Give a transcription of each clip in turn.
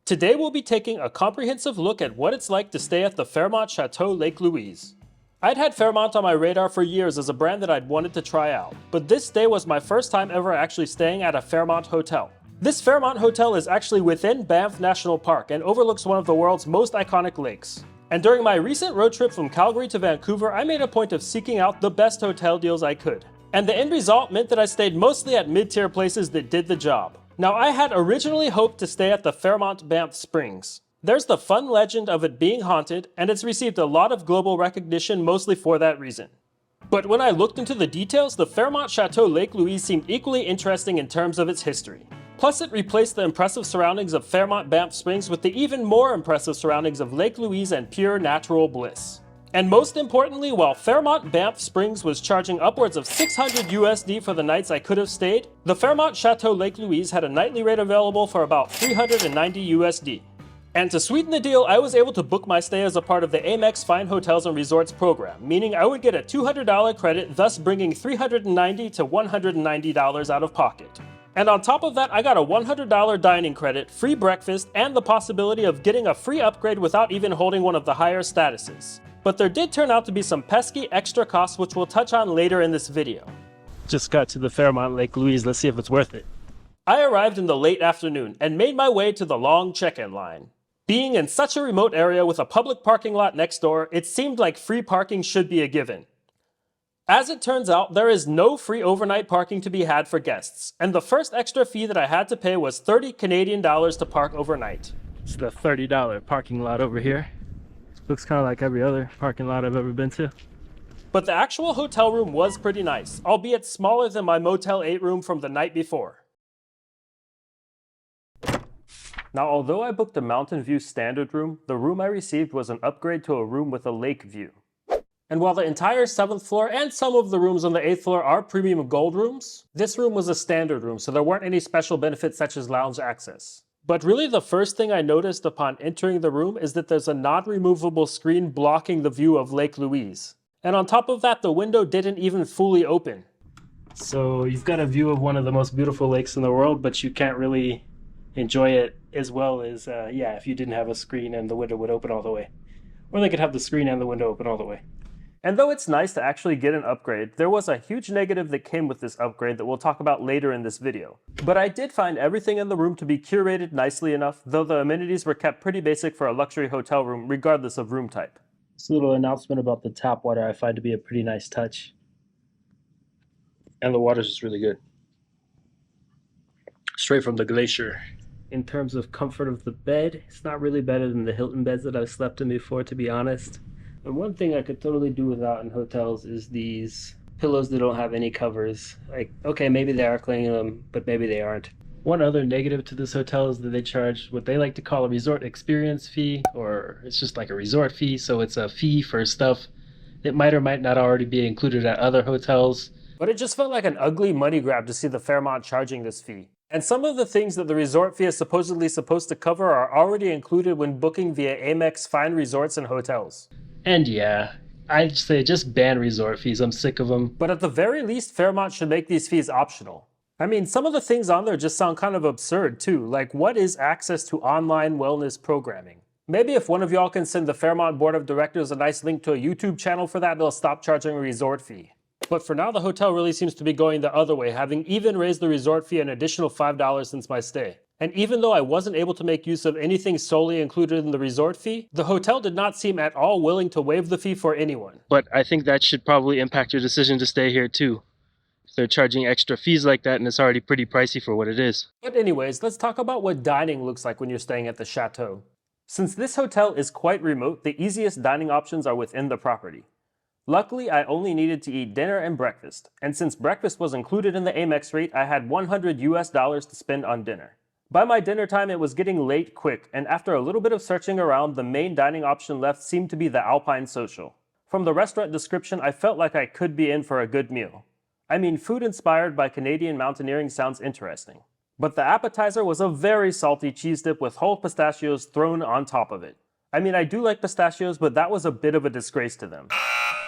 Today we'll be taking a comprehensive look at what it's like to stay at the Fairmont Chateau Lake Louise. I'd had Fairmont on my radar for years as a brand that I'd wanted to try out, but this stay was my first time ever actually staying at a Fairmont hotel. This Fairmont hotel is actually within Banff National Park and overlooks one of the world's most iconic lakes. And during my recent road trip from Calgary to Vancouver, I made a point of seeking out the best hotel deals I could. And the end result meant that I stayed mostly at mid-tier places that did the job. Now, I had originally hoped to stay at the Fairmont Banff Springs. There's the fun legend of it being haunted, and it's received a lot of global recognition mostly for that reason. But when I looked into the details, the Fairmont Chateau Lake Louise seemed equally interesting in terms of its history. Plus, it replaced the impressive surroundings of Fairmont Banff Springs with the even more impressive surroundings of Lake Louise and pure natural bliss. And most importantly, while Fairmont Banff Springs was charging upwards of $600 USD for the nights I could have stayed, the Fairmont Chateau Lake Louise had a nightly rate available for about $390 USD. And to sweeten the deal, I was able to book my stay as a part of the Amex Fine Hotels and Resorts program, meaning I would get a $200 credit, thus bringing $390 to $190 out of pocket. And on top of that, I got a $100 dining credit, free breakfast, and the possibility of getting a free upgrade without even holding one of the higher statuses. But there did turn out to be some pesky extra costs which we'll touch on later in this video. Just got to the Fairmont Lake Louise, let's see if it's worth it. I arrived in the late afternoon and made my way to the long check-in line. Being in such a remote area with a public parking lot next door, it seemed like free parking should be a given. As it turns out, there is no free overnight parking to be had for guests, and the first extra fee that I had to pay was 30 Canadian dollars to park overnight. It's the $30 parking lot over here. Looks kind of like every other parking lot I've ever been to. But the actual hotel room was pretty nice, albeit smaller than my Motel 8 room from the night before. Now, although I booked a Mountain View standard room, the room I received was an upgrade to a room with a lake view. And while the entire 7th floor and some of the rooms on the 8th floor are premium gold rooms, this room was a standard room, so there weren't any special benefits such as lounge access. But really the first thing I noticed upon entering the room is that there's a non-removable screen blocking the view of Lake Louise. And on top of that, the window didn't even fully open. So you've got a view of one of the most beautiful lakes in the world, but you can't really enjoy it as well as, if you didn't have a screen and the window would open all the way. Or they could have the screen and the window open all the way. And though it's nice to actually get an upgrade, there was a huge negative that came with this upgrade that we'll talk about later in this video. But I did find everything in the room to be curated nicely enough, though the amenities were kept pretty basic for a luxury hotel room, regardless of room type. This little announcement about the tap water I find to be a pretty nice touch. And the water's just really good. Straight from the glacier. In terms of comfort of the bed, it's not really better than the Hilton beds that I've slept in before, to be honest. And one thing I could totally do without in hotels is these pillows that don't have any covers. Like, okay, maybe they are cleaning them, but maybe they aren't. One other negative to this hotel is that they charge what they like to call a resort experience fee, or it's just like a resort fee, so it's a fee for stuff that might or might not already be included at other hotels. But it just felt like an ugly money grab to see the Fairmont charging this fee. And some of the things that the resort fee is supposedly supposed to cover are already included when booking via Amex Fine Resorts and Hotels. And yeah, I'd say just ban resort fees, I'm sick of them. But at the very least, Fairmont should make these fees optional. I mean, some of the things on there just sound kind of absurd too, like what is access to online wellness programming? Maybe if one of y'all can send the Fairmont Board of Directors a nice link to a YouTube channel for that, they'll stop charging a resort fee. But for now, the hotel really seems to be going the other way, having even raised the resort fee an additional $5 since my stay. And even though I wasn't able to make use of anything solely included in the resort fee, the hotel did not seem at all willing to waive the fee for anyone. But I think that should probably impact your decision to stay here too. If they're charging extra fees like that and it's already pretty pricey for what it is. But anyways, let's talk about what dining looks like when you're staying at the chateau. Since this hotel is quite remote, the easiest dining options are within the property. Luckily, I only needed to eat dinner and breakfast, and since breakfast was included in the Amex rate, I had $100 US to spend on dinner. By my dinner time, it was getting late quick, and after a little bit of searching around, the main dining option left seemed to be the Alpine Social. From the restaurant description, I felt like I could be in for a good meal. I mean, food inspired by Canadian mountaineering sounds interesting. But the appetizer was a very salty cheese dip with whole pistachios thrown on top of it. I mean, I do like pistachios, but that was a bit of a disgrace to them.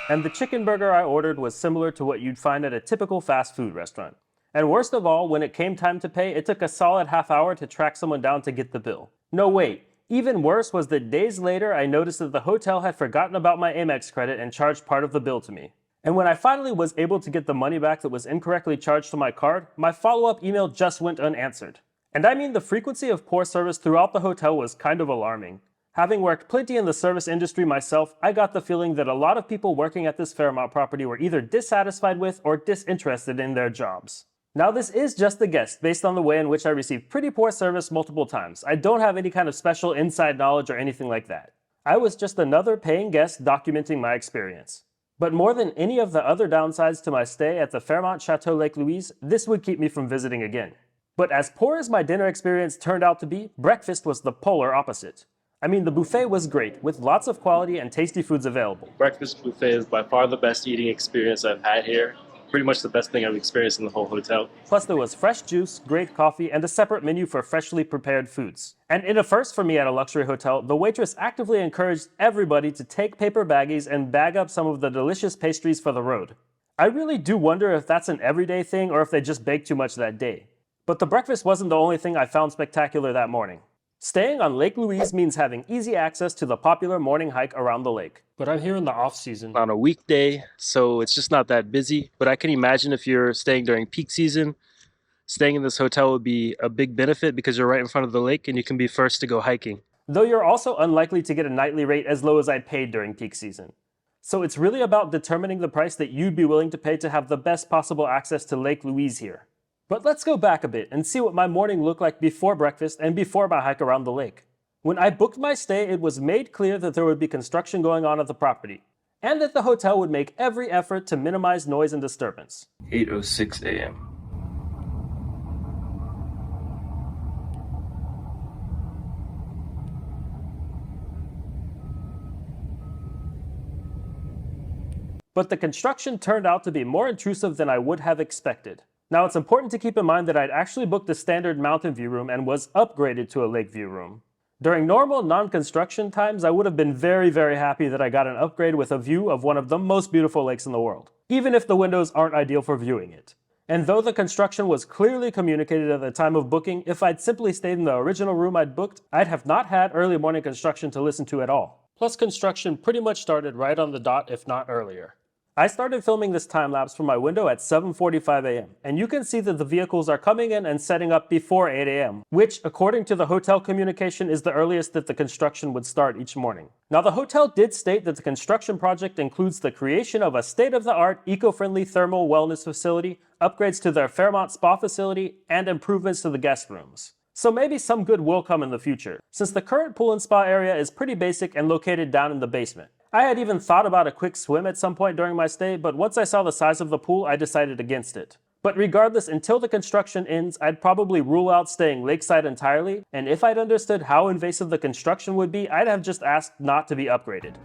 And the chicken burger I ordered was similar to what you'd find at a typical fast food restaurant. And worst of all, when it came time to pay, it took a solid half hour to track someone down to get the bill. No wait, even worse was that days later I noticed that the hotel had forgotten about my Amex credit and charged part of the bill to me. And when I finally was able to get the money back that was incorrectly charged to my card, my follow-up email just went unanswered. And I mean, the frequency of poor service throughout the hotel was kind of alarming. Having worked plenty in the service industry myself, I got the feeling that a lot of people working at this Fairmont property were either dissatisfied with or disinterested in their jobs. Now this is just a guess based on the way in which I received pretty poor service multiple times. I don't have any kind of special inside knowledge or anything like that. I was just another paying guest documenting my experience. But more than any of the other downsides to my stay at the Fairmont Chateau Lake Louise, this would keep me from visiting again. But as poor as my dinner experience turned out to be, breakfast was the polar opposite. I mean, the buffet was great, with lots of quality and tasty foods available. Breakfast buffet is by far the best eating experience I've had here. Pretty much the best thing I've experienced in the whole hotel. Plus there was fresh juice, great coffee, and a separate menu for freshly prepared foods. And in a first for me at a luxury hotel, the waitress actively encouraged everybody to take paper baggies and bag up some of the delicious pastries for the road. I really do wonder if that's an everyday thing or if they just baked too much that day. But the breakfast wasn't the only thing I found spectacular that morning. Staying on Lake Louise means having easy access to the popular morning hike around the lake. But I'm here in the off season. On a weekday, so it's just not that busy. But I can imagine if you're staying during peak season, staying in this hotel would be a big benefit because you're right in front of the lake and you can be first to go hiking. Though you're also unlikely to get a nightly rate as low as I'd paid during peak season. So it's really about determining the price that you'd be willing to pay to have the best possible access to Lake Louise here. But let's go back a bit and see what my morning looked like before breakfast and before my hike around the lake. When I booked my stay, it was made clear that there would be construction going on at the property, and that the hotel would make every effort to minimize noise and disturbance. 8:06 a.m. But the construction turned out to be more intrusive than I would have expected. Now it's important to keep in mind that I'd actually booked a standard mountain view room and was upgraded to a lake view room. During normal non-construction times, I would have been very happy that I got an upgrade with a view of one of the most beautiful lakes in the world, even if the windows aren't ideal for viewing it. And though the construction was clearly communicated at the time of booking, if I'd simply stayed in the original room I'd booked, I'd have not had early morning construction to listen to at all. Plus construction pretty much started right on the dot, if not earlier. I started filming this time-lapse from my window at 7:45 a.m. and you can see that the vehicles are coming in and setting up before 8 a.m., which, according to the hotel communication, is the earliest that the construction would start each morning. Now the hotel did state that the construction project includes the creation of a state-of-the-art, eco-friendly thermal wellness facility, upgrades to their Fairmont spa facility, and improvements to the guest rooms. So maybe some good will come in the future, since the current pool and spa area is pretty basic and located down in the basement. I had even thought about a quick swim at some point during my stay, but once I saw the size of the pool, I decided against it. But regardless, until the construction ends, I'd probably rule out staying lakeside entirely, and if I'd understood how invasive the construction would be, I'd have just asked not to be upgraded.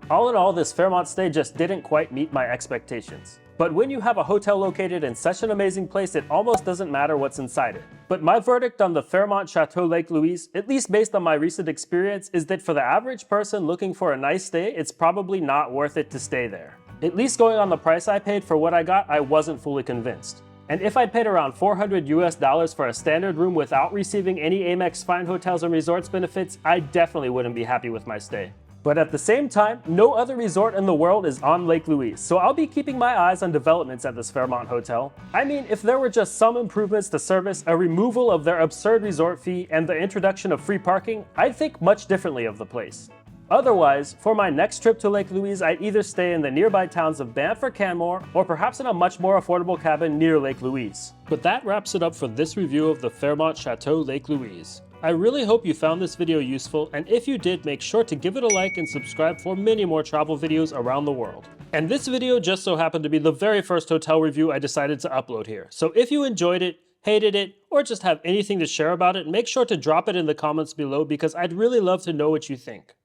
All in all, this Fairmont stay just didn't quite meet my expectations. But when you have a hotel located in such an amazing place, it almost doesn't matter what's inside it. But my verdict on the Fairmont Chateau Lake Louise, at least based on my recent experience, is that for the average person looking for a nice stay, it's probably not worth it to stay there. At least going on the price I paid for what I got, I wasn't fully convinced. And if I'd paid around $400 US for a standard room without receiving any Amex Fine Hotels and Resorts benefits, I definitely wouldn't be happy with my stay. But at the same time, no other resort in the world is on Lake Louise, so I'll be keeping my eyes on developments at this Fairmont hotel. I mean, if there were just some improvements to service, a removal of their absurd resort fee, and the introduction of free parking, I'd think much differently of the place. Otherwise, for my next trip to Lake Louise, I'd either stay in the nearby towns of Banff or Canmore, or perhaps in a much more affordable cabin near Lake Louise. But that wraps it up for this review of the Fairmont Chateau Lake Louise. I really hope you found this video useful, and if you did, make sure to give it a like and subscribe for many more travel videos around the world. And this video just so happened to be the very first hotel review I decided to upload here, so if you enjoyed it, hated it, or just have anything to share about it, make sure to drop it in the comments below because I'd really love to know what you think.